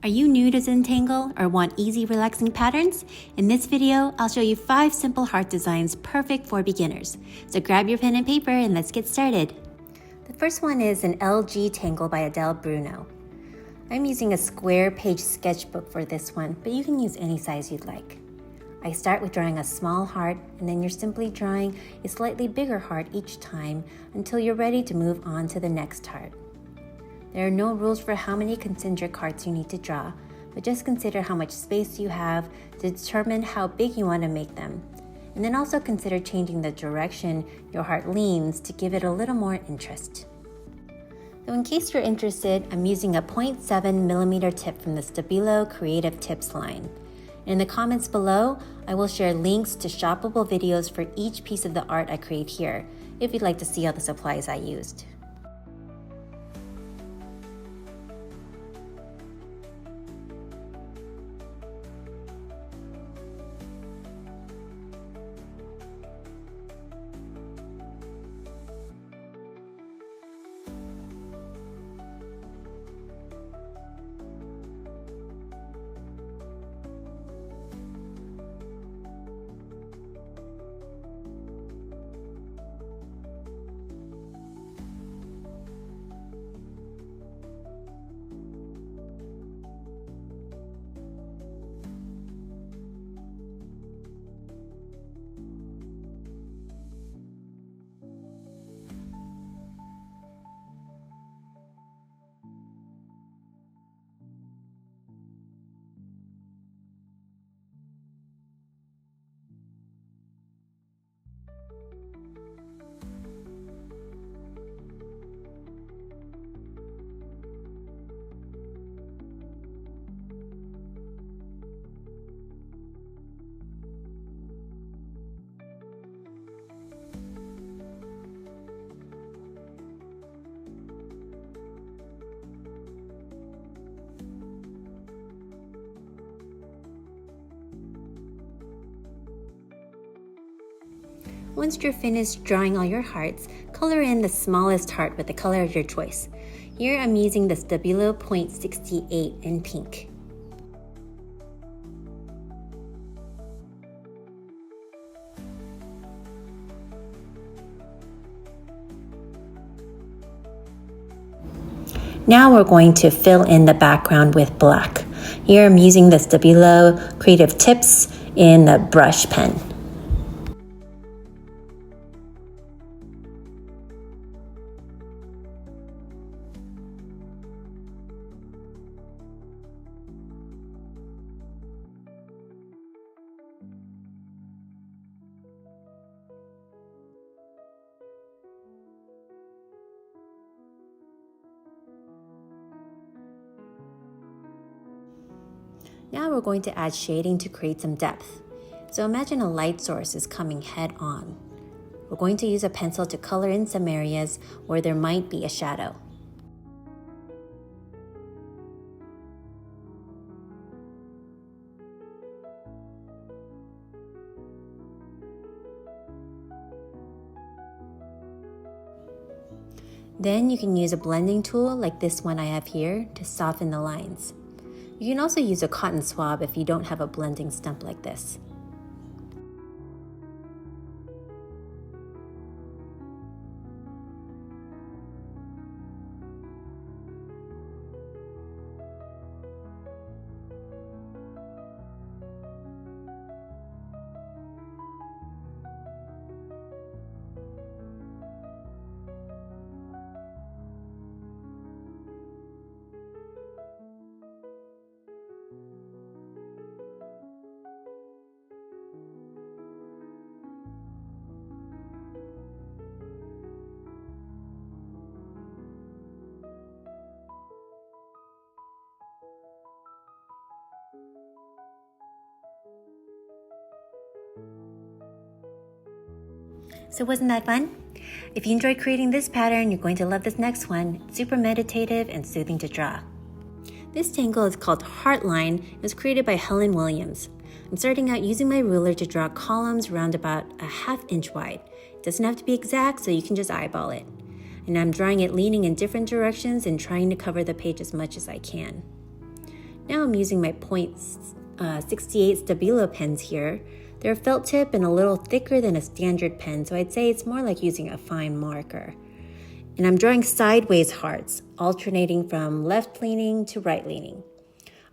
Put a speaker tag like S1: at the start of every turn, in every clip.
S1: Are you new to Zentangle or want easy, relaxing patterns? In this video, I'll show you 5 simple heart designs perfect for beginners. So grab your pen and paper and let's get started. The first one is an LG Tangle by Adele Bruno. I'm using a square page sketchbook for this one, but you can use any size you'd like. I start with drawing a small heart, and then you're simply drawing a slightly bigger heart each time until you're ready to move on to the next heart. There are no rules for how many concentric hearts you need to draw, but just consider how much space you have to determine how big you want to make them. And then also consider changing the direction your heart leans to give it a little more interest. So in case you're interested, I'm using a 0.7mm tip from the Stabilo Creative Tips line. In the comments below, I will share links to shoppable videos for each piece of the art I create here, if you'd like to see all the supplies I used. Once you're finished drawing all your hearts, color in the smallest heart with the color of your choice. Here I'm using the Stabilo 0.68 in pink. Now we're going to fill in the background with black. Here I'm using the Stabilo Creative Tips in the brush pen. Now we're going to add shading to create some depth. So imagine a light source is coming head on. We're going to use a pencil to color in some areas where there might be a shadow. Then you can use a blending tool like this one I have here to soften the lines. You can also use a cotton swab if you don't have a blending stump like this. So wasn't that fun? If you enjoyed creating this pattern, you're going to love this next one. It's super meditative and soothing to draw. This tangle is called Heartline and was created by Helen Williams. I'm starting out using my ruler to draw columns around about a 1/2 inch wide. It doesn't have to be exact, so you can just eyeball it. And I'm drawing it leaning in different directions and trying to cover the page as much as I can. Now I'm using my .68 Stabilo pens here. They're felt tip and a little thicker than a standard pen, so I'd say it's more like using a fine marker. And I'm drawing sideways hearts, alternating from left leaning to right leaning.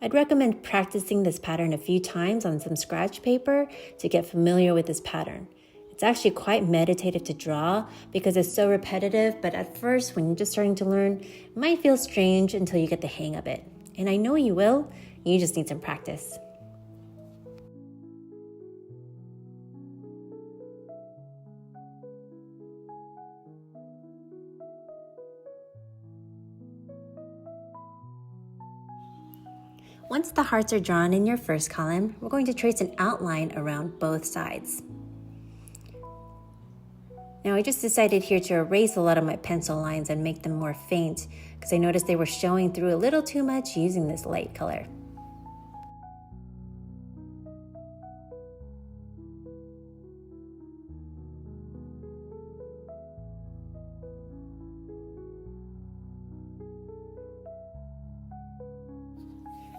S1: I'd recommend practicing this pattern a few times on some scratch paper to get familiar with this pattern. It's actually quite meditative to draw because it's so repetitive, but at first, when you're just starting to learn, it might feel strange until you get the hang of it. And I know you will, you just need some practice. Once the hearts are drawn in your first column, we're going to trace an outline around both sides. Now I just decided here to erase a lot of my pencil lines and make them more faint because I noticed they were showing through a little too much using this light color.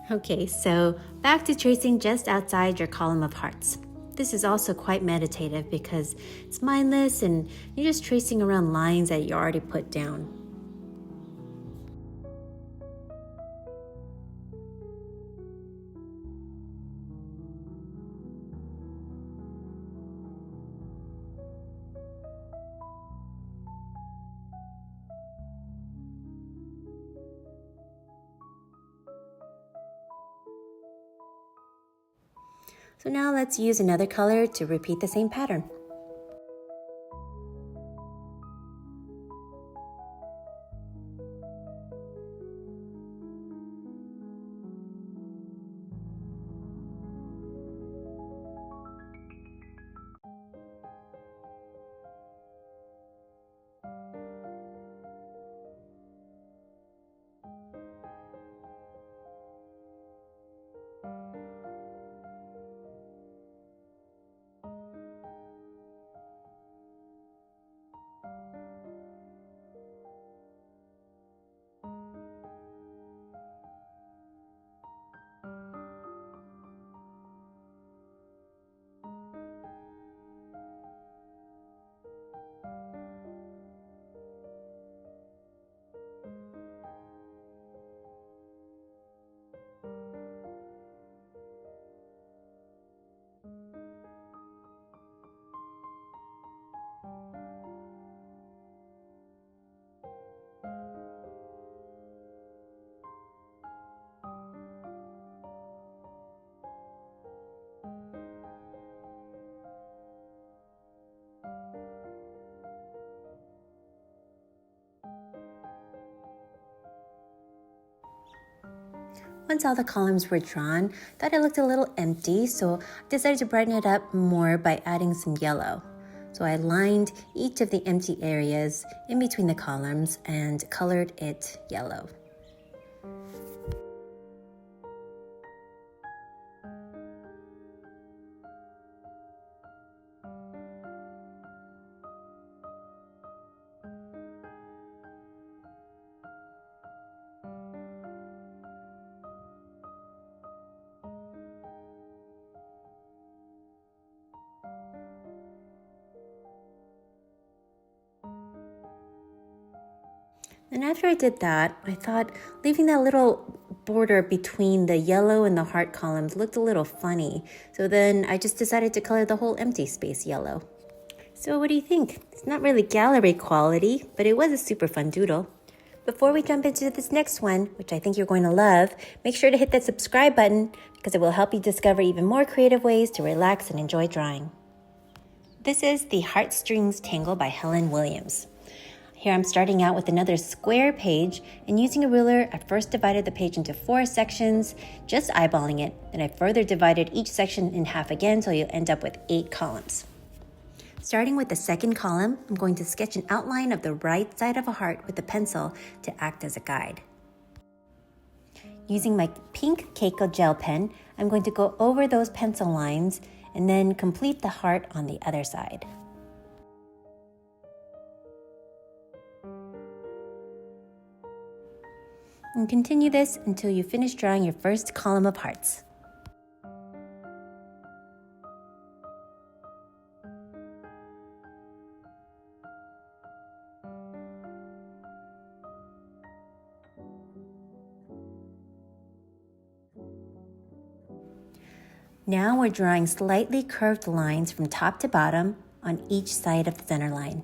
S1: Okay, so back to tracing just outside your column of hearts. This is also quite meditative because it's mindless and you're just tracing around lines that you already put down. So now let's use another color to repeat the same pattern. Once all the columns were drawn, I thought it looked a little empty, so I decided to brighten it up more by adding some yellow. So I lined each of the empty areas in between the columns and colored it yellow. And after I did that, I thought leaving that little border between the yellow and the heart columns looked a little funny. So then I just decided to color the whole empty space yellow. So what do you think? It's not really gallery quality, but it was a super fun doodle. Before we jump into this next one, which I think you're going to love, make sure to hit that subscribe button because it will help you discover even more creative ways to relax and enjoy drawing. This is the Heartstrings Tangle by Helen Williams. Here I'm starting out with another square page, and using a ruler, I first divided the page into 4 sections, just eyeballing it. Then I further divided each section in half again until you end up with 8 columns. Starting with the second column, I'm going to sketch an outline of the right side of a heart with a pencil to act as a guide. Using my pink Keiko gel pen, I'm going to go over those pencil lines and then complete the heart on the other side. And continue this until you finish drawing your first column of hearts. Now we're drawing slightly curved lines from top to bottom on each side of the center line.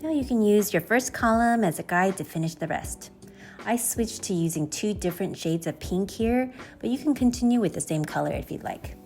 S1: Now you can use your first column as a guide to finish the rest. I switched to using 2 different shades of pink here, but you can continue with the same color if you'd like.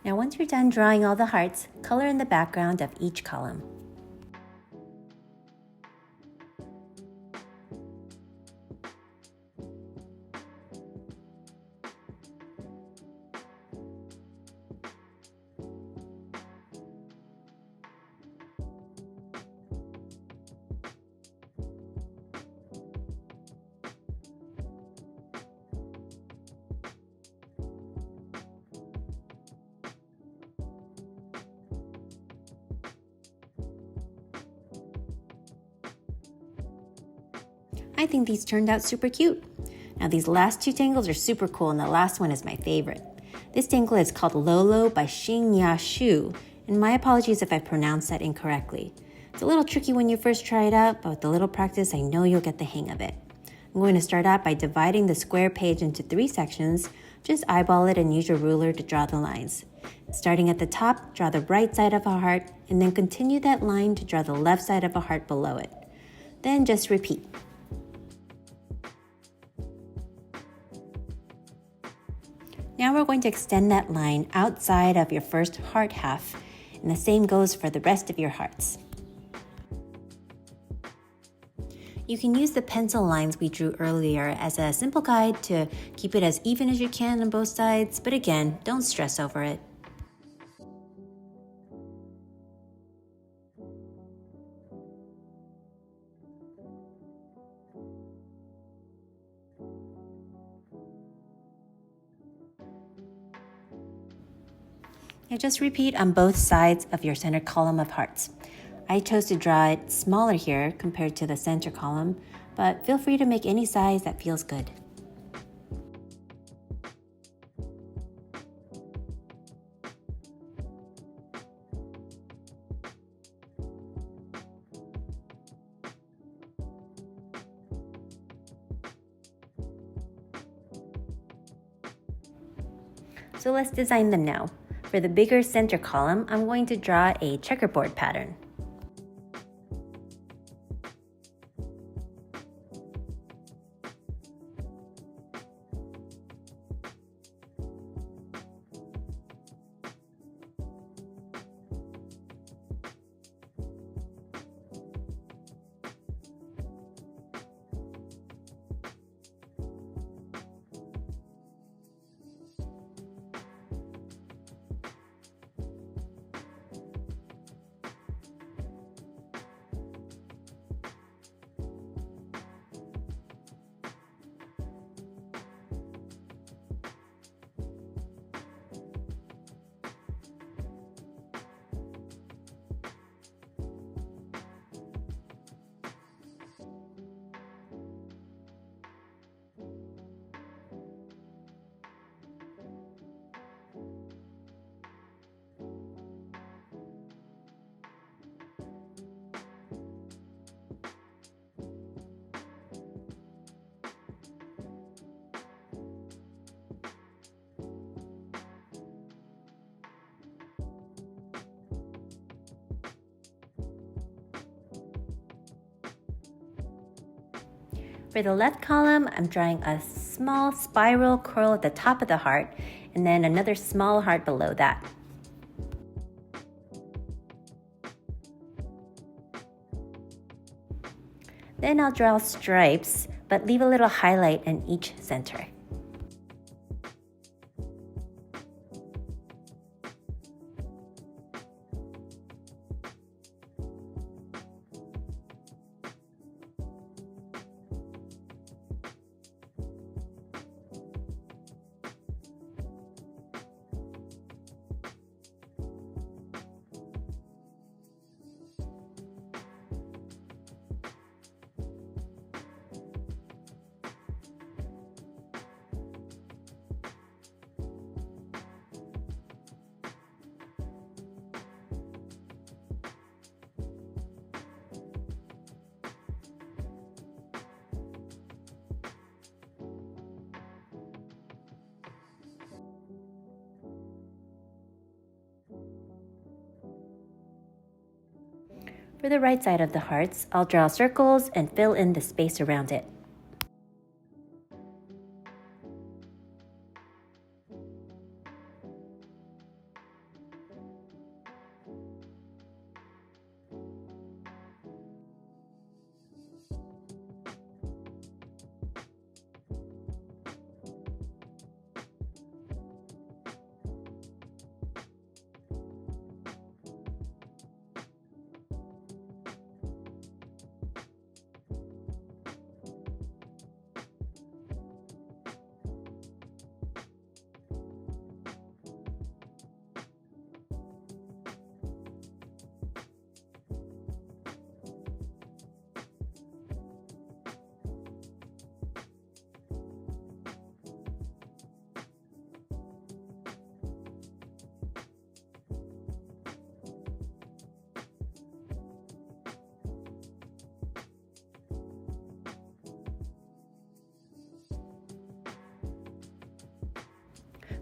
S1: Now once you're done drawing all the hearts, color in the background of each column. I think these turned out super cute. Now these last 2 tangles are super cool, and the last one is my favorite. This tangle is called Lolo by Xingya Xu, and my apologies if I pronounced that incorrectly. It's a little tricky when you first try it out, but with a little practice I know you'll get the hang of it. I'm going to start out by dividing the square page into 3 sections. Just eyeball it and use your ruler to draw the lines. Starting at the top, draw the right side of a heart, and then continue that line to draw the left side of a heart below it. Then just repeat. Now we're going to extend that line outside of your first heart half, and the same goes for the rest of your hearts. You can use the pencil lines we drew earlier as a simple guide to keep it as even as you can on both sides, but again, don't stress over it. Now just repeat on both sides of your center column of hearts. I chose to draw it smaller here compared to the center column, but feel free to make any size that feels good. So let's design them now. For the bigger center column, I'm going to draw a checkerboard pattern. For the left column, I'm drawing a small spiral curl at the top of the heart and then another small heart below that. Then I'll draw stripes, but leave a little highlight in each center. For the right side of the hearts, I'll draw circles and fill in the space around it.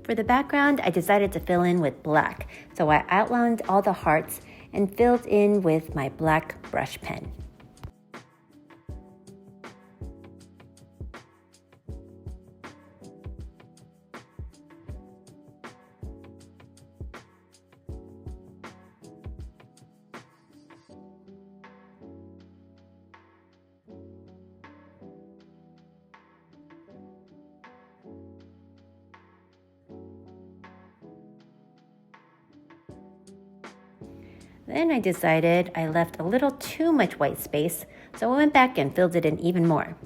S1: For the background, I decided to fill in with black, so I outlined all the hearts and filled in with my black brush pen. Then I decided I left a little too much white space, so I went back and filled it in even more.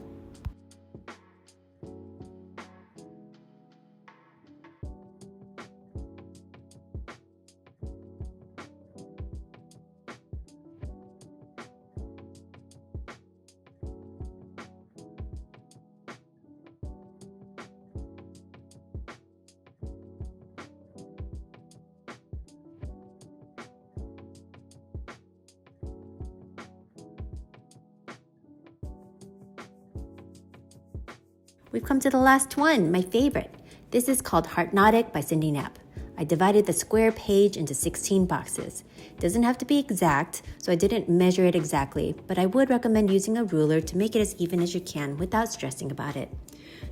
S1: We've come to the last one, my favorite. This is called Heartnotic by Cindy Knapp. I divided the square page into 16 boxes. It doesn't have to be exact, so I didn't measure it exactly, but I would recommend using a ruler to make it as even as you can without stressing about it.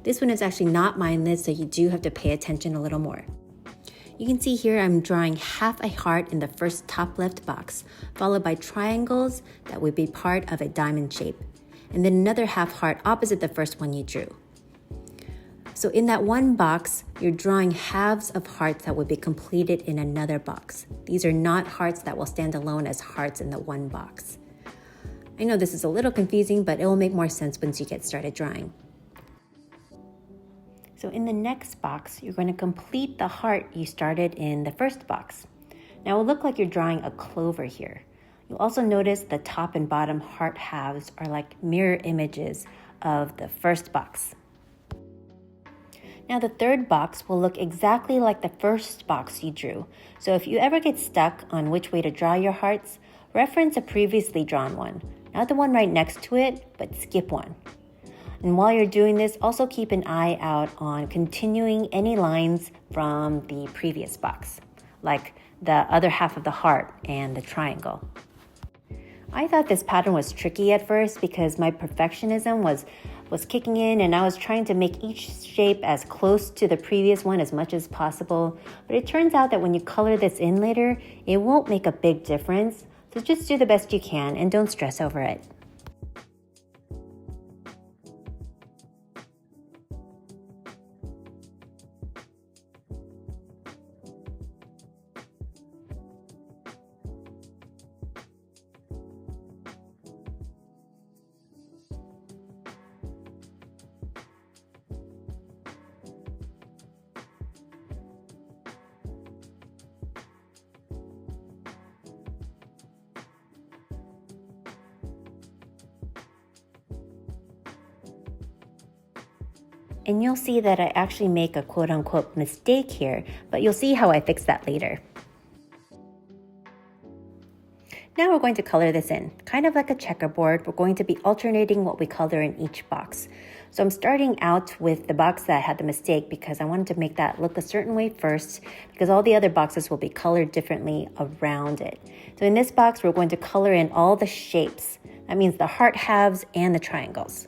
S1: This one is actually not mindless, so you do have to pay attention a little more. You can see here I'm drawing half a heart in the first top left box, followed by triangles that would be part of a diamond shape, and then another half heart opposite the first one you drew. So in that one box, you're drawing halves of hearts that would be completed in another box. These are not hearts that will stand alone as hearts in the one box. I know this is a little confusing, but it will make more sense once you get started drawing. So in the next box, you're going to complete the heart you started in the first box. Now it will look like you're drawing a clover here. You'll also notice the top and bottom heart halves are like mirror images of the first box. Now the third box will look exactly like the first box you drew. So if you ever get stuck on which way to draw your hearts, reference a previously drawn one. Not the one right next to it, but skip one. And while you're doing this, also keep an eye out on continuing any lines from the previous box, like the other half of the heart and the triangle. I thought this pattern was tricky at first because my perfectionism was was kicking in, and I was trying to make each shape as close to the previous one as much as possible. But it turns out that when you color this in later, it won't make a big difference. So just do the best you can and don't stress over it. And you'll see that I actually make a quote-unquote mistake here, but you'll see how I fix that later. Now we're going to color this in. Kind of like a checkerboard, we're going to be alternating what we color in each box. So I'm starting out with the box that had the mistake because I wanted to make that look a certain way first, because all the other boxes will be colored differently around it. So in this box, we're going to color in all the shapes. That means the heart halves and the triangles.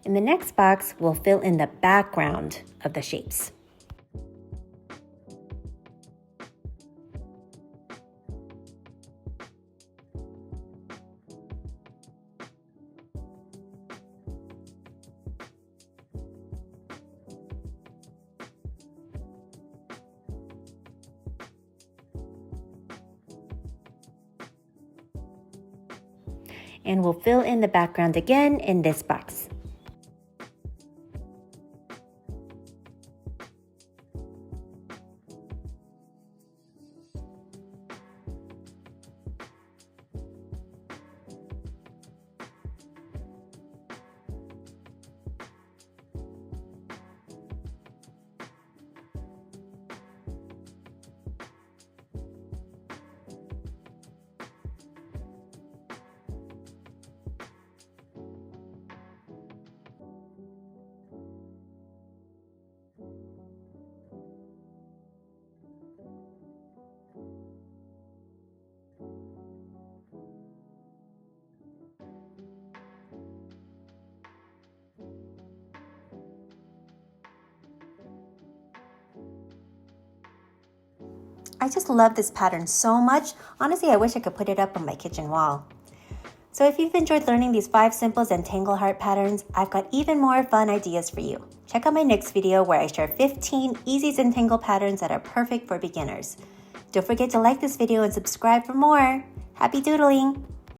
S1: In the next box, we'll fill in the background of the shapes. And we'll fill in the background again in this box. I just love this pattern so much. Honestly, I wish I could put it up on my kitchen wall. So if you've enjoyed learning these 5 simple Zentangle heart patterns, I've got even more fun ideas for you. Check out my next video where I share 15 easy Zentangle patterns that are perfect for beginners. Don't forget to like this video and subscribe for more. Happy doodling!